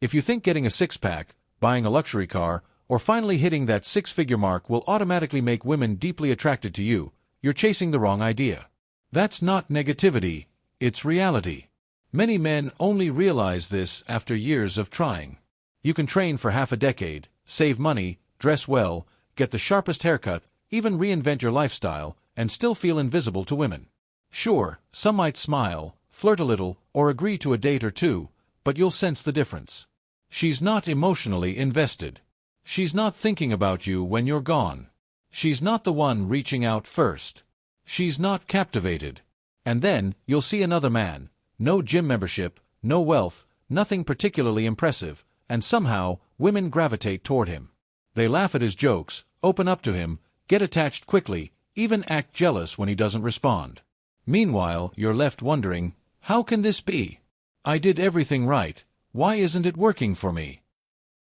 If you think getting a six-pack, buying a luxury car, or finally hitting that six-figure mark will automatically make women deeply attracted to you, you're chasing the wrong idea. That's not negativity, it's reality. Many men only realize this after years of trying. You can train for half a decade, save money, dress well, get the sharpest haircut, even reinvent your lifestyle, and still feel invisible to women. Sure, some might smile, flirt a little, or agree to a date or two, but you'll sense the difference. She's not emotionally invested. She's not thinking about you when you're gone. She's not the one reaching out first. She's not captivated. And then, you'll see another man, no gym membership, no wealth, nothing particularly impressive, and somehow, women gravitate toward him. They laugh at his jokes, open up to him, get attached quickly, even act jealous when he doesn't respond. Meanwhile, you're left wondering, how can this be? I did everything right, why isn't it working for me?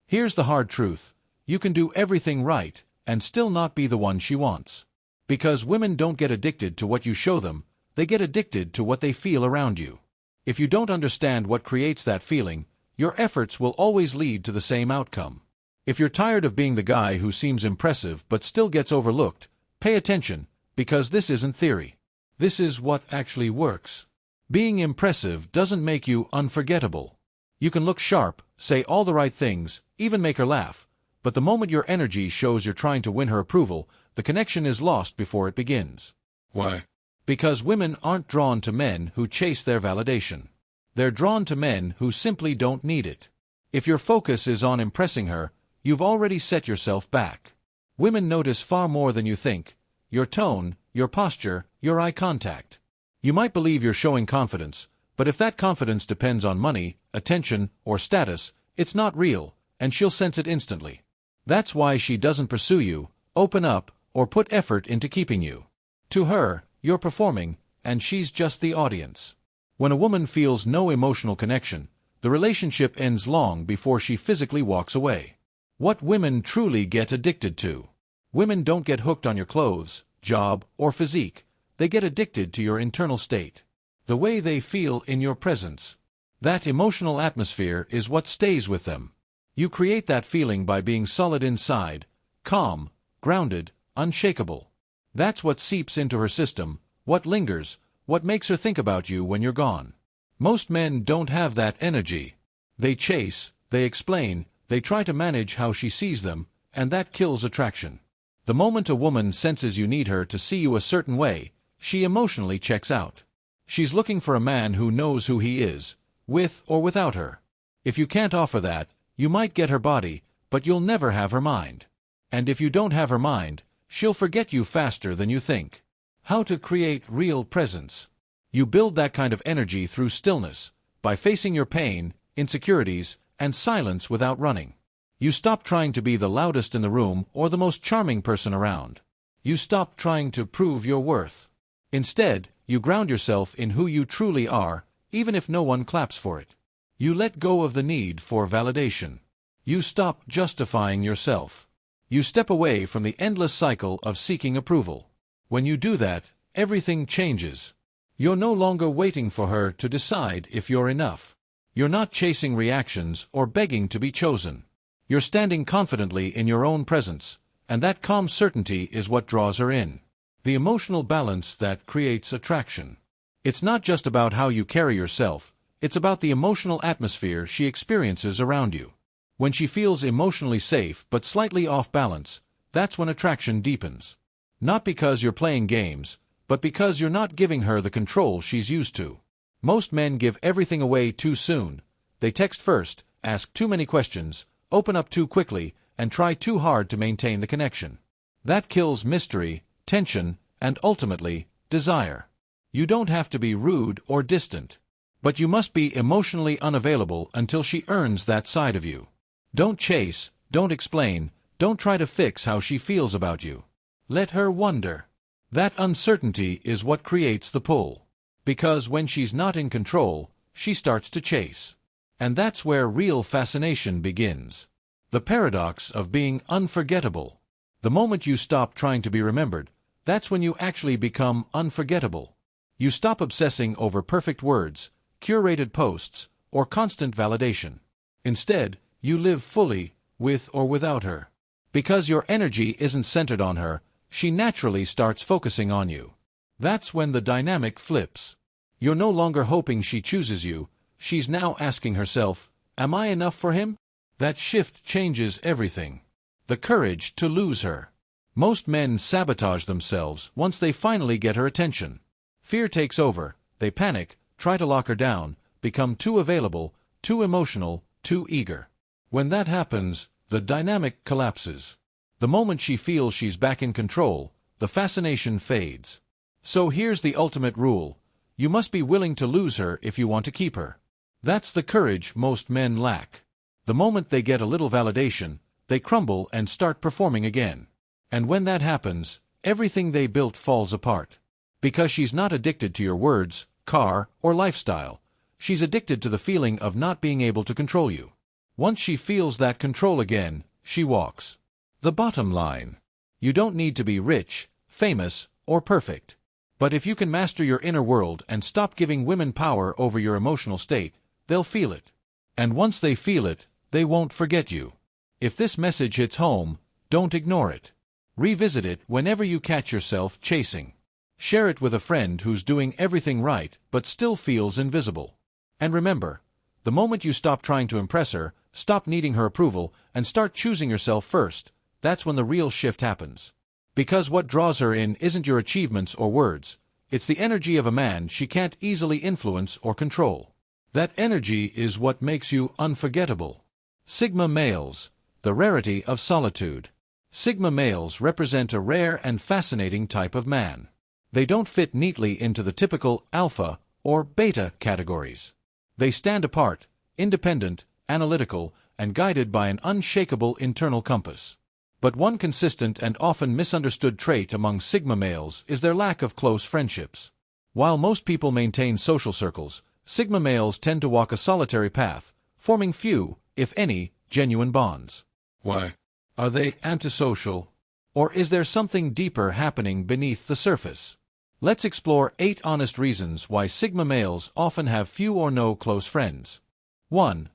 Here's the hard truth. You can do everything right, and still not be the one she wants. Because women don't get addicted to what you show them, they get addicted to what they feel around you. If you don't understand what creates that feeling, your efforts will always lead to the same outcome. If you're tired of being the guy who seems impressive but still gets overlooked, pay attention, because this isn't theory. This is what actually works. Being impressive doesn't make you unforgettable. You can look sharp, say all the right things, even make her laugh, but the moment your energy shows you're trying to win her approval, the connection is lost before it begins. Why? Because women aren't drawn to men who chase their validation. They're drawn to men who simply don't need it. If your focus is on impressing her, you've already set yourself back. Women notice far more than you think: your tone, your posture, your eye contact. You might believe you're showing confidence, but if that confidence depends on money, attention, or status, it's not real, and she'll sense it instantly. That's why she doesn't pursue you, open up, or put effort into keeping you. To her, you're performing, and she's just the audience. When a woman feels no emotional connection, the relationship ends long before she physically walks away. What women truly get addicted to. Women don't get hooked on your clothes, job, or physique. They get addicted to your internal state. The way they feel in your presence. That emotional atmosphere is what stays with them. You create that feeling by being solid inside, calm, grounded, unshakable. That's what seeps into her system, what lingers, what makes her think about you when you're gone. Most men don't have that energy. They chase, they explain, they try to manage how she sees them, and that kills attraction. The moment a woman senses you need her to see you a certain way, she emotionally checks out. She's looking for a man who knows who he is, with or without her. If you can't offer that, you might get her body, but you'll never have her mind. And if you don't have her mind, she'll forget you faster than you think. How to create real presence. You build that kind of energy through stillness, by facing your pain, insecurities, and silence without running. You stop trying to be the loudest in the room or the most charming person around. You stop trying to prove your worth. Instead, you ground yourself in who you truly are, even if no one claps for it. You let go of the need for validation. You stop justifying yourself. You step away from the endless cycle of seeking approval. When you do that, everything changes. You're no longer waiting for her to decide if you're enough. You're not chasing reactions or begging to be chosen. You're standing confidently in your own presence, and that calm certainty is what draws her in. The emotional balance that creates attraction. It's not just about how you carry yourself, it's about the emotional atmosphere she experiences around you. When she feels emotionally safe but slightly off balance, that's when attraction deepens. Not because you're playing games, but because you're not giving her the control she's used to. Most men give everything away too soon. They text first, ask too many questions, open up too quickly, and try too hard to maintain the connection. That kills mystery, tension, and ultimately, desire. You don't have to be rude or distant. But you must be emotionally unavailable until she earns that side of you. Don't chase, don't explain, don't try to fix how she feels about you. Let her wonder. That uncertainty is what creates the pull. Because when she's not in control, she starts to chase. And that's where real fascination begins. The paradox of being unforgettable. The moment you stop trying to be remembered, that's when you actually become unforgettable. You stop obsessing over perfect words, curated posts, or constant validation. Instead, you live fully, with or without her. Because your energy isn't centered on her, she naturally starts focusing on you. That's when the dynamic flips. You're no longer hoping she chooses you, she's now asking herself, am I enough for him? That shift changes everything. The courage to lose her. Most men sabotage themselves once they finally get her attention. Fear takes over, they panic, try to lock her down, become too available, too emotional, too eager. When that happens, the dynamic collapses. The moment she feels she's back in control, the fascination fades. So here's the ultimate rule. You must be willing to lose her if you want to keep her. That's the courage most men lack. The moment they get a little validation, they crumble and start performing again. And when that happens, everything they built falls apart. Because she's not addicted to your words, car, or lifestyle. She's addicted to the feeling of not being able to control you. Once she feels that control again, she walks. The bottom line. You don't need to be rich, famous, or perfect. But if you can master your inner world and stop giving women power over your emotional state, they'll feel it. And once they feel it, they won't forget you. If this message hits home, don't ignore it. Revisit it whenever you catch yourself chasing. Share it with a friend who's doing everything right but still feels invisible. And remember, the moment you stop trying to impress her, stop needing her approval, and start choosing yourself first, that's when the real shift happens. Because what draws her in isn't your achievements or words, it's the energy of a man she can't easily influence or control. That energy is what makes you unforgettable. Sigma males, the rarity of solitude. Sigma males represent a rare and fascinating type of man. They don't fit neatly into the typical alpha or beta categories. They stand apart, independent, analytical, and guided by an unshakable internal compass. But one consistent and often misunderstood trait among Sigma males is their lack of close friendships. While most people maintain social circles, Sigma males tend to walk a solitary path, forming few, if any, genuine bonds. Why? Are they antisocial? Or is there something deeper happening beneath the surface? Let's explore 8 honest reasons why Sigma males often have few or no close friends. 1.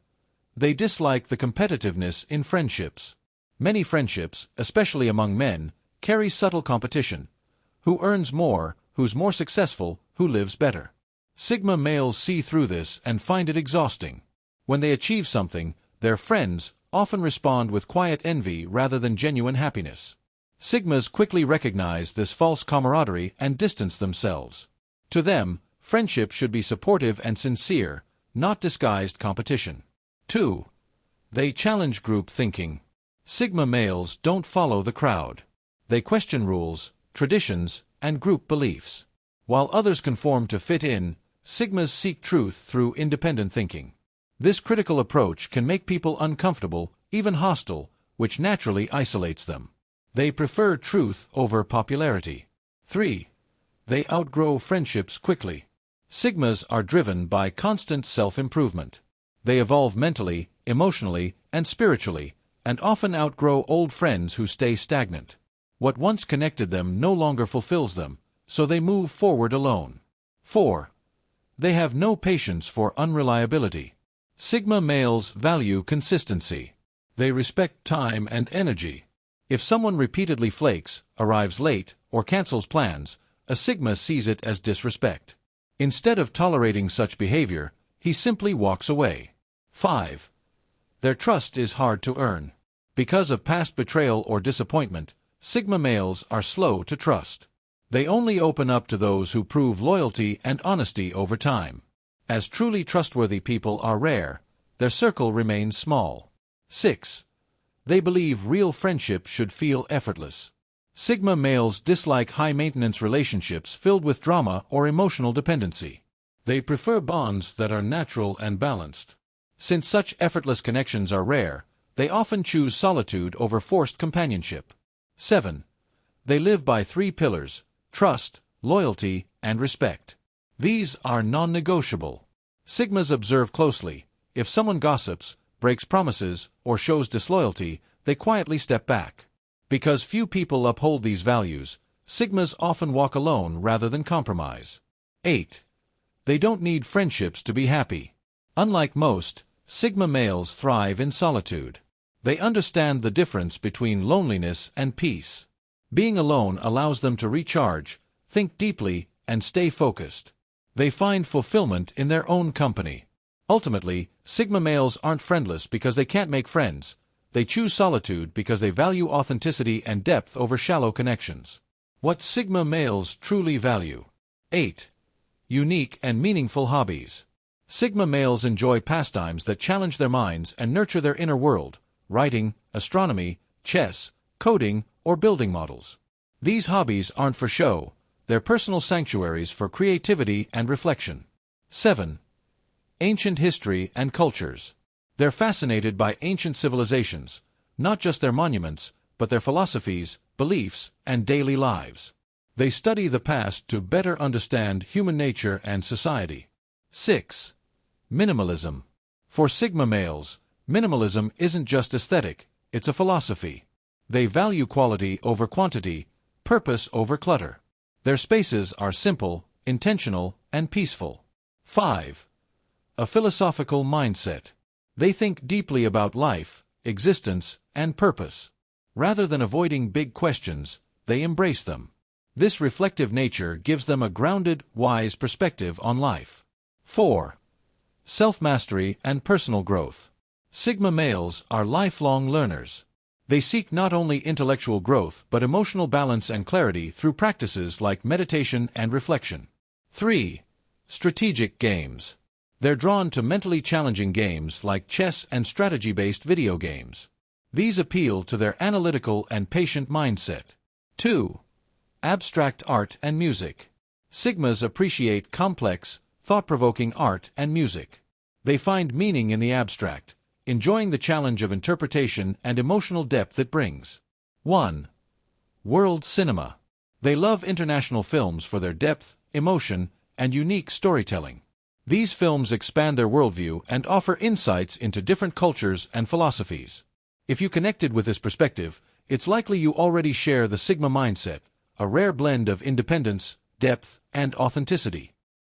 They dislike the competitiveness in friendships. Many friendships, especially among men, carry subtle competition. Who earns more, who's more successful, who lives better. Sigma males see through this and find it exhausting. When they achieve something, their friends often respond with quiet envy rather than genuine happiness. Sigmas quickly recognize this false camaraderie and distance themselves. To them, friendship should be supportive and sincere, not disguised competition. 2. They challenge group thinking. Sigma males don't follow the crowd. They question rules, traditions, and group beliefs. While others conform to fit in, Sigmas seek truth through independent thinking. This critical approach can make people uncomfortable, even hostile, which naturally isolates them. They prefer truth over popularity. 3. They outgrow friendships quickly. Sigmas are driven by constant self-improvement. They evolve mentally, emotionally, and spiritually, and often outgrow old friends who stay stagnant. What once connected them no longer fulfills them, so they move forward alone. 4. They have no patience for unreliability. Sigma males value consistency. They respect time and energy. If someone repeatedly flakes, arrives late, or cancels plans, a Sigma sees it as disrespect. Instead of tolerating such behavior, he simply walks away. 5. Their trust is hard to earn. Because of past betrayal or disappointment, Sigma males are slow to trust. They only open up to those who prove loyalty and honesty over time. As truly trustworthy people are rare, their circle remains small. 6. They believe real friendship should feel effortless. Sigma males dislike high-maintenance relationships filled with drama or emotional dependency. They prefer bonds that are natural and balanced. Since such effortless connections are rare, they often choose solitude over forced companionship. 7. They live by 3 pillars: trust, loyalty, and respect. These are non-negotiable. Sigmas observe closely. If someone gossips, breaks promises, or shows disloyalty, they quietly step back. Because few people uphold these values, Sigmas often walk alone rather than compromise. 8. They don't need friendships to be happy. Unlike most, Sigma males thrive in solitude. They understand the difference between loneliness and peace. Being alone allows them to recharge, think deeply, and stay focused. They find fulfillment in their own company. Ultimately, Sigma males aren't friendless because they can't make friends. They choose solitude because they value authenticity and depth over shallow connections. What Sigma males truly value. 8. Unique and meaningful hobbies. Sigma males enjoy pastimes that challenge their minds and nurture their inner world: writing, astronomy, chess, coding, or building models. These hobbies aren't for show, they're personal sanctuaries for creativity and reflection. 7. Ancient history and cultures. They're fascinated by ancient civilizations, not just their monuments, but their philosophies, beliefs, and daily lives. They study the past to better understand human nature and society. 6. Minimalism. For Sigma males, minimalism isn't just aesthetic, it's a philosophy. They value quality over quantity, purpose over clutter. Their spaces are simple, intentional, and peaceful. 5. A philosophical mindset. They think deeply about life, existence, and purpose. Rather than avoiding big questions, they embrace them. This reflective nature gives them a grounded, wise perspective on life. 4. Self-mastery and personal growth. Sigma males are lifelong learners. They seek not only intellectual growth but emotional balance and clarity through practices like meditation and reflection. 3. Strategic games. They're drawn to mentally challenging games like chess and strategy-based video games. These appeal to their analytical and patient mindset. 2. Abstract art and music. Sigmas appreciate complex, thought-provoking art and music. They find meaning in the abstract, enjoying the challenge of interpretation and emotional depth it brings. 1. World cinema. They love international films for their depth, emotion, and unique storytelling. These films expand their worldview and offer insights into different cultures and philosophies. If you connected with this perspective, it's likely you already share the Sigma mindset, a rare blend of independence, depth, and authenticity.